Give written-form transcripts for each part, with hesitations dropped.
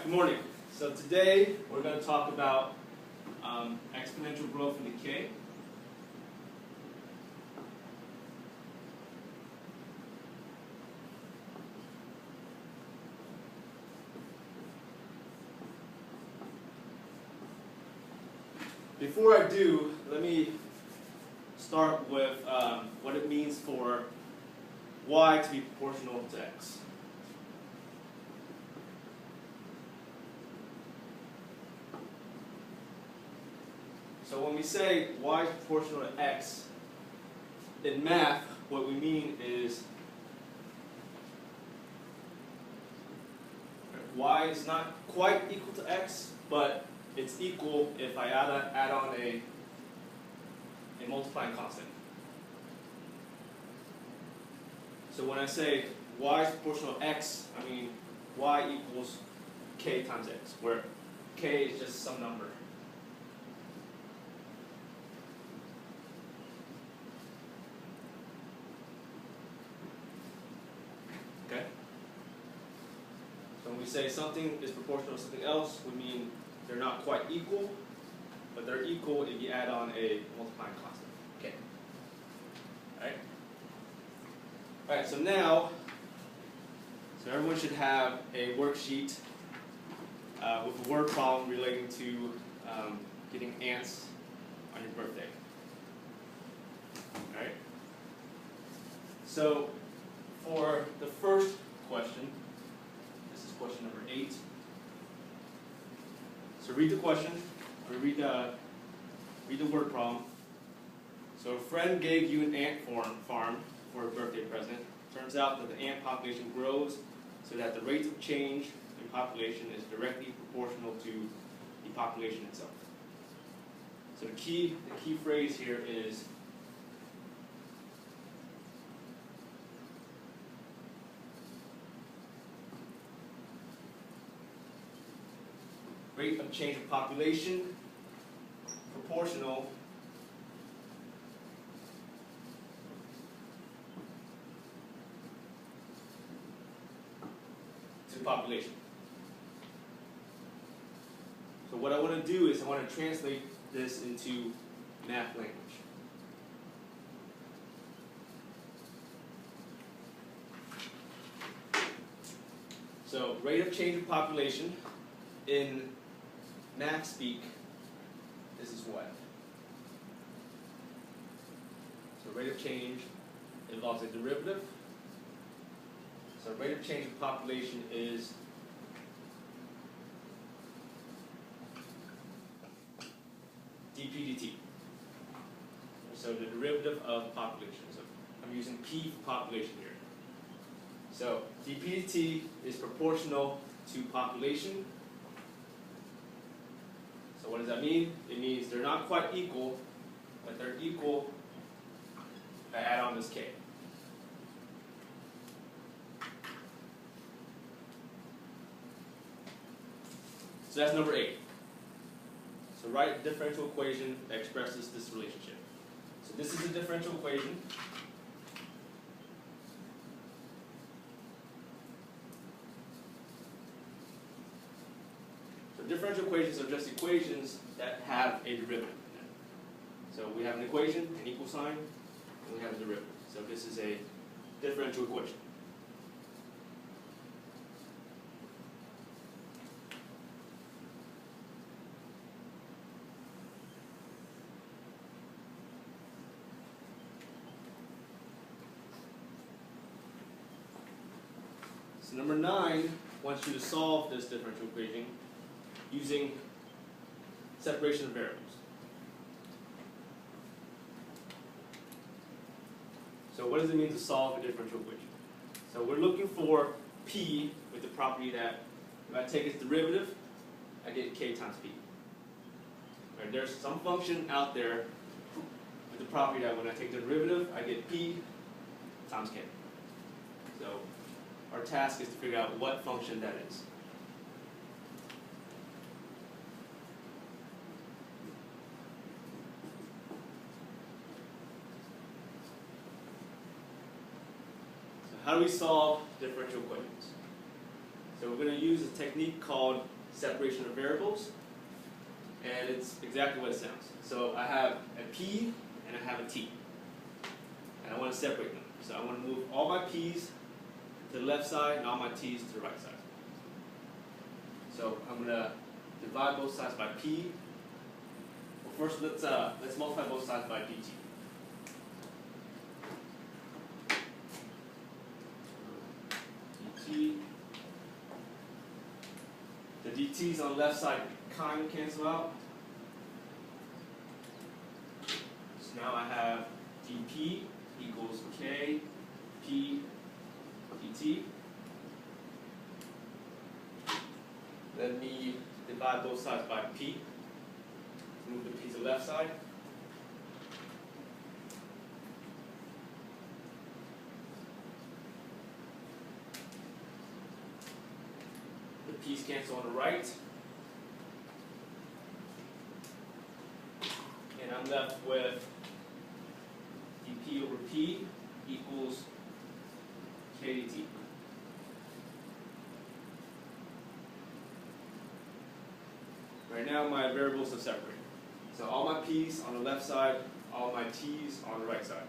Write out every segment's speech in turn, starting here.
Good morning. So today we're going to talk about exponential growth and decay. Before I do, let me start with what it means for y to be proportional to x. So when we say y is proportional to x, in math, what we mean is y is not quite equal to x, but it's equal if I add on a multiplying constant. So when I say y is proportional to x, I mean y equals k times x, where k is just some number. Okay? So when we say something is proportional to something else, we mean they're not quite equal, but they're equal if you add on a multiplying constant. Okay. Alright? Alright, so now, everyone should have a worksheet with a word problem relating to getting ants on your birthday. Alright? So, for the first question, this is question number 8. So read the question, or read the word problem. So a friend gave you an ant farm for a birthday present. Turns out that the ant population grows so that the rate of change in population is directly proportional to the population itself. So the key phrase here is rate of change of population proportional to population. So what I want to do is I want to translate this into math language. So rate of change of population in math speak, this is what? So rate of change involves a derivative. So rate of change of population is dp dt. So the derivative of population. So I'm using p for population here. So dp dt is proportional to population. So what does that mean? It means they're not quite equal, but they're equal if I add on this k. So that's number 8. So write a differential equation that expresses this relationship. So this is a differential equation. So differential equations are just equations that have a derivative in them. So we have an equation, an equal sign, and we have a derivative. So this is a differential equation. So number 9 wants you to solve this differential equation using separation of variables. So what does it mean to solve a differential equation? So we're looking for p with the property that if I take its derivative, I get k times p. Right, there's some function out there with the property that when I take the derivative, I get p times k. So our task is to figure out what function that is. So how do we solve differential equations? So we're going to use a technique called separation of variables, and it's exactly what it sounds. So I have a p and I have a t, and I want to separate them. So I want to move all my p's to the left side and all my t's to the right side. So I'm going to divide both sides by p. Well, first let's multiply both sides by dt. dt. The dt's on the left side kind of cancel out. So now I have dp equals k p dt. Let me divide both sides by p. Move the p to the left side. The p's cancel on the right. And I'm left with dp over p equals k dt. Right now my variables are separated. So all my p's on the left side, all my t's on the right side.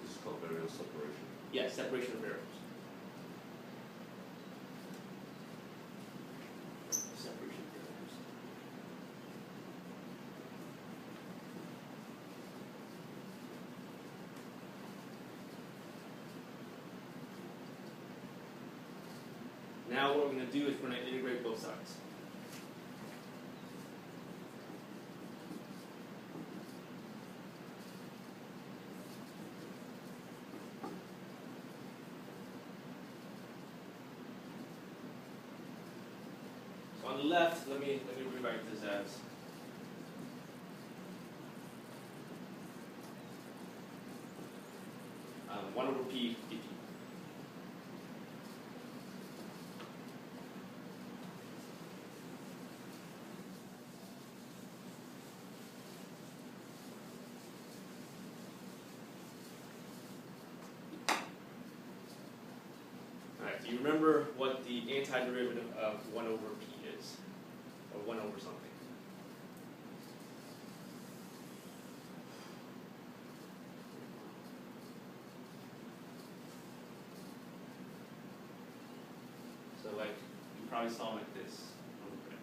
This is called variable separation. Yeah, separation of variables. Separation of variables. Now what we're going to do is we're going to integrate both sides. On the left, let me rewrite this as one over p dt. Alright, do you remember what the antiderivative of 1 over p is? Or 1 over something? So like, you probably saw like this on the graph.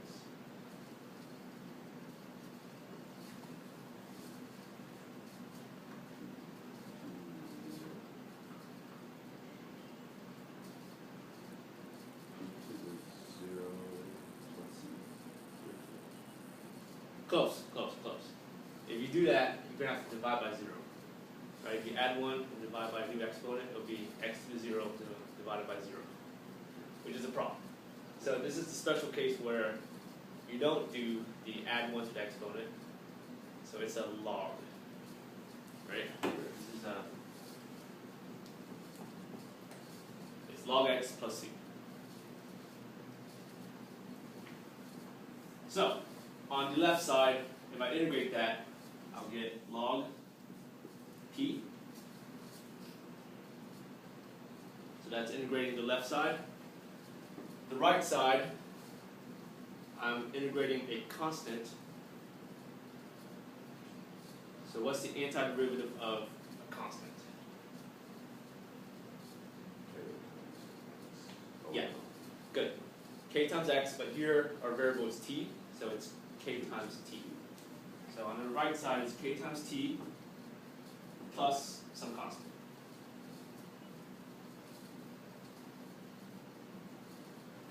Close, close, close. If you do that, you're going to have to divide by 0. Right? If you add 1 and divide by a new exponent, it'll be x to the 0 divided by 0, which is a problem. So this is the special case where you don't do the add 1 to the exponent, so it's a log. Right? This is it's log x plus c. So, on the left side, if I integrate that, I'll get log p. So that's integrating the left side. The right side, I'm integrating a constant. So what's the antiderivative of a constant? Yeah, good. K times x, but here our variable is t, so it's k times t. So on the right side is k times t plus some constant.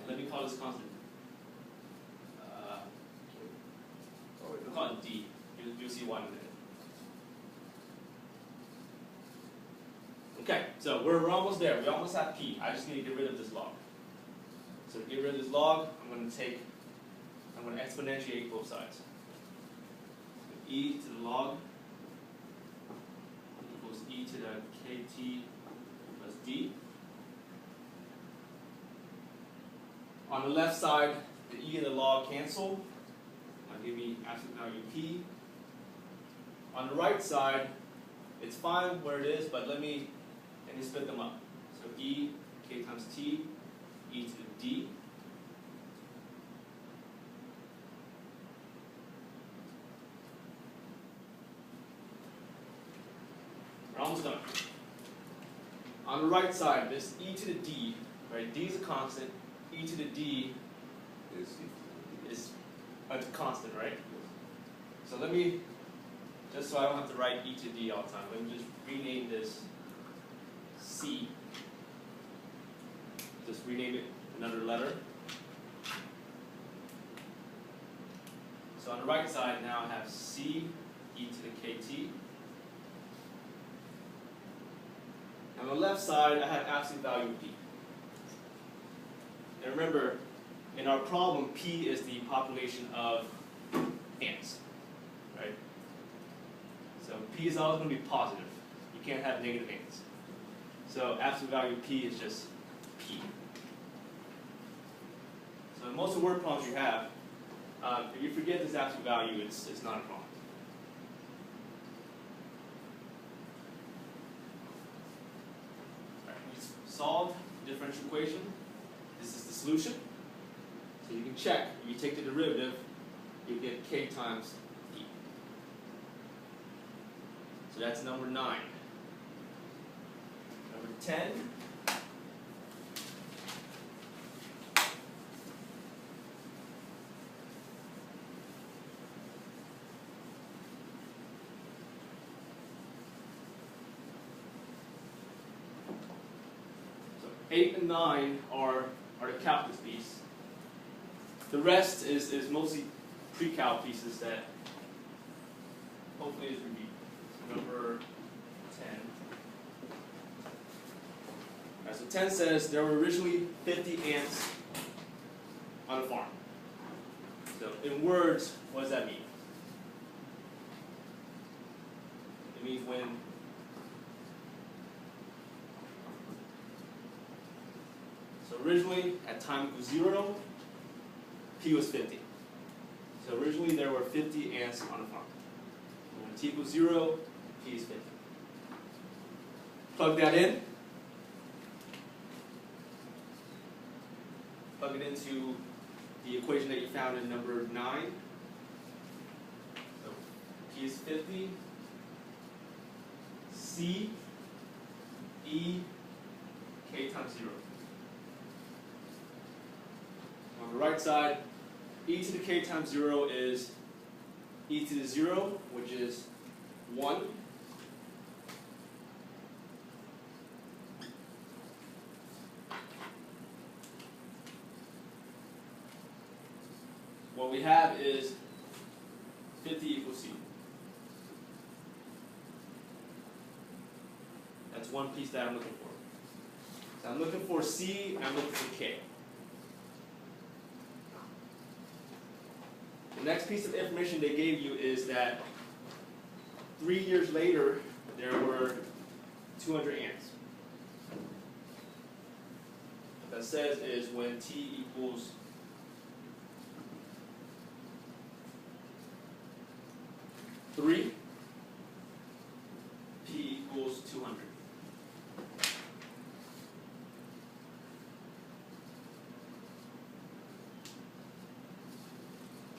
And let me call this constant. We'll call it d. You'll see why in a minute. Okay, so we're almost there. We almost have p. I just need to get rid of this log. So to get rid of this log, I'm going to exponentiate both sides. So e to the log equals e to the kt plus d. On the left side, the e and the log cancel. I'll give me absolute value p. On the right side, it's fine where it is, but let me split them up. So e, k times t, e to the d. almost done. On the right side, this e to the d, right? D is a constant. E to the d is a constant, right? So let me, just so I don't have to write e to d all the time, let me just rename this c. Just rename it another letter. So on the right side now I have c e to the kt. On the left side I have absolute value p. And remember, in our problem, p is the population of ants, right? So p is always going to be positive. You can't have negative ants. So absolute value p is just p. So in most of the word problems you have, if you forget this absolute value, it's not a problem. All right, we solve the differential equation. This is the solution. So you can check, if you take the derivative, you get k times e. So that's number 9. Number 10. So 8 and 9 are the calculus piece. The rest is mostly pre-calc pieces that hopefully is reviewed. So number 10. Alright, so 10 says there were originally 50 ants on a farm. So in words, what does that mean? It means when originally at time equals 0, p was 50. So originally there were 50 ants on a farm. When t equals 0, p is 50. Plug that in. Plug it into the equation that you found in number 9. So p is 50. C e k times 0. On the right side, e to the k times 0 is e to the 0, which is 1. What we have is 50 equals c. That's one piece that I'm looking for. So I'm looking for c and I'm looking for k. The next piece of information they gave you is that 3 years later, there were 200 ants. What that says is when t equals 3, p equals 200.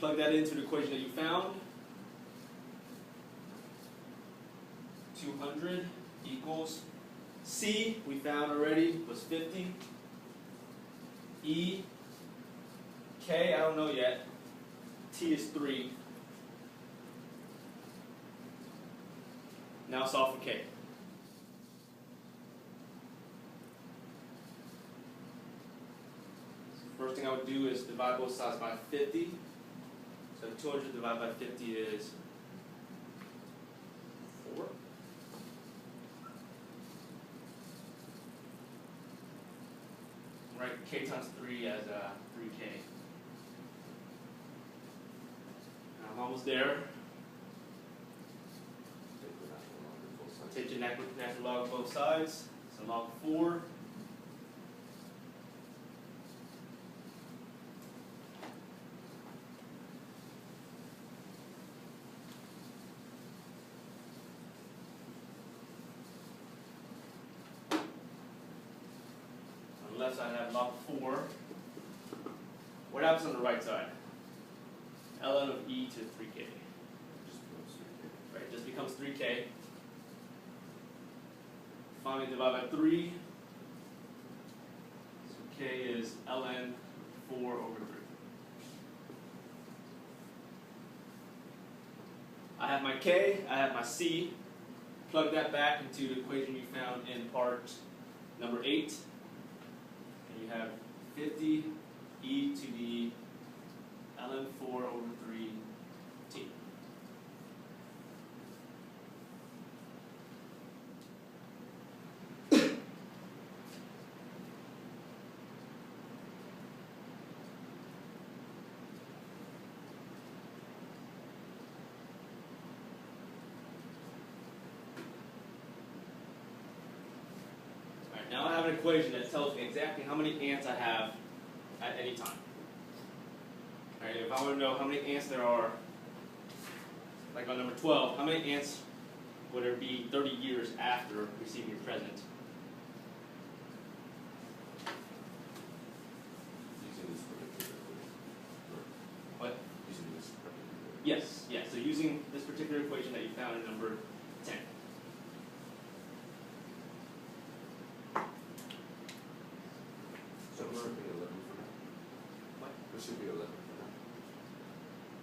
Plug that into the equation that you found. 200 equals c, we found already, was 50. E, k, I don't know yet. T is 3. Now solve for k. So first thing I would do is divide both sides by 50. So 200 divided by 50 is 4. Write k times 3 as 3k. Now I'm almost there. Take your natural log of both sides. So log 4. On the left side I have log 4. What happens on the right side? ln of e to 3k. Right, just becomes 3k. finally divide by 3. So k is ln 4 over 3. I have my k, I have my c. Plug that back into the equation you found in part number 8. And you have 50 e to the ln 4 over 3 t. Now I have an equation that tells me exactly how many ants I have at any time. Alright, if I want to know how many ants there are, like on number 12, how many ants would there be 30 years after receiving your present? Using this particular equation. What? Using this particular equation. Yes, yeah, so using this particular equation that you found in number 10. So we're skipping 11 for now? What? We're skipping 11 for now.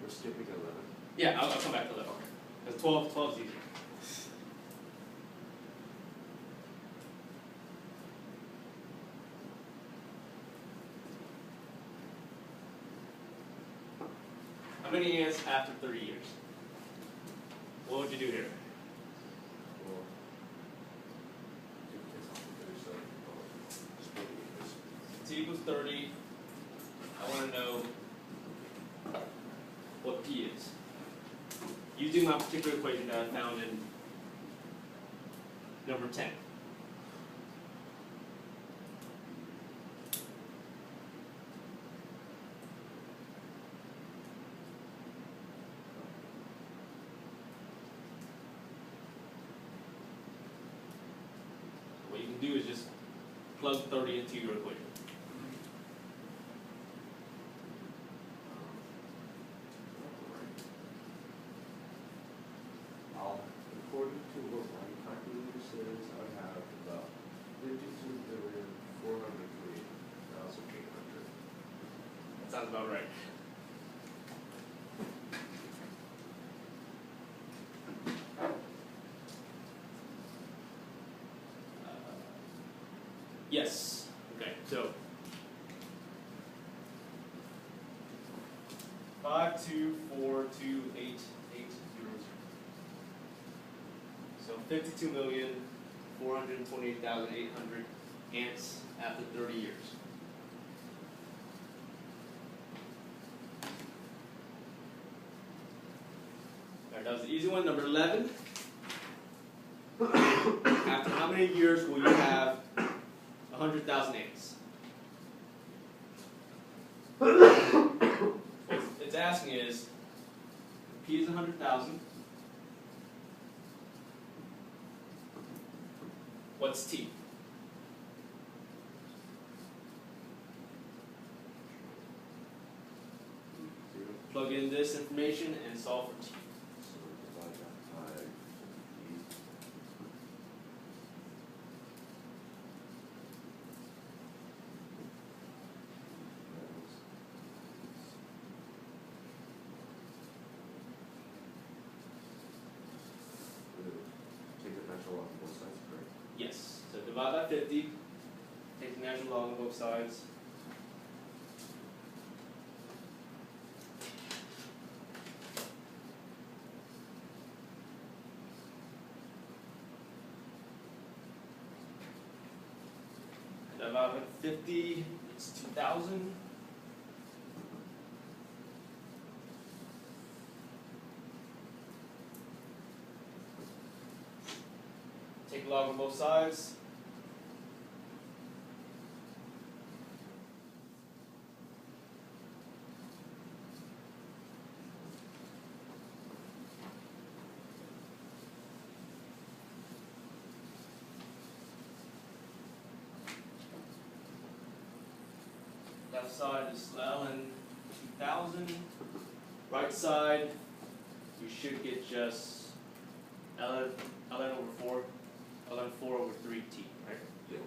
We're skipping 11. Yeah, I'll come back to that. Okay. Because 12 is easy. How many ants after 30 years? What would you do here? Well, splitting this. T equals 30. I want to know what P is. Using my particular equation that I found in number 10. What you can do is just plug 30 into your equation. According to what my calculator says, I have about 52,403,800. That sounds about right. Yes. Okay. So 5242880. So 52,428,800 ants after 30 years. Alright, that was the easy one. Number 11. After how many years will you have 100,000 ants? What it's asking is, P is 100,000. What's T? Plug in this information and solve for T. So divide that by E. Take the natural log on both sides, correct? Yes. So divide by 50. Take the natural log on both sides. Divide by 50. It's 2,000. Take log on both sides. Left side is ln 2,000. Right side, we should get just ln over 4. ln 4 over 3t, right? Yeah.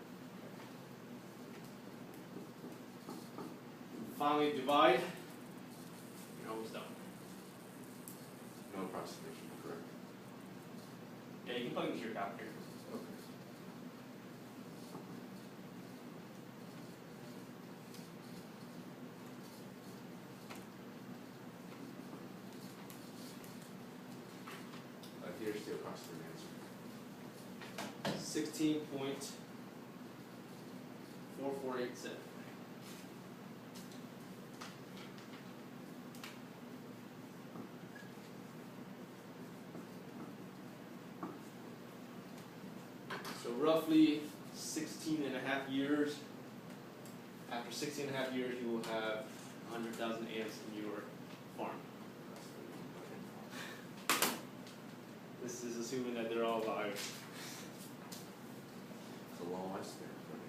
Finally divide, you're almost done. No approximation, correct? Yeah, you can plug into your calculator. Okay. Here's the approximate answer. 16.4487. So roughly 16 and a half years. After 16 and a half years, you will have 100,000 ants in your farm. This is assuming that they're all alive. It's a long lifespan for an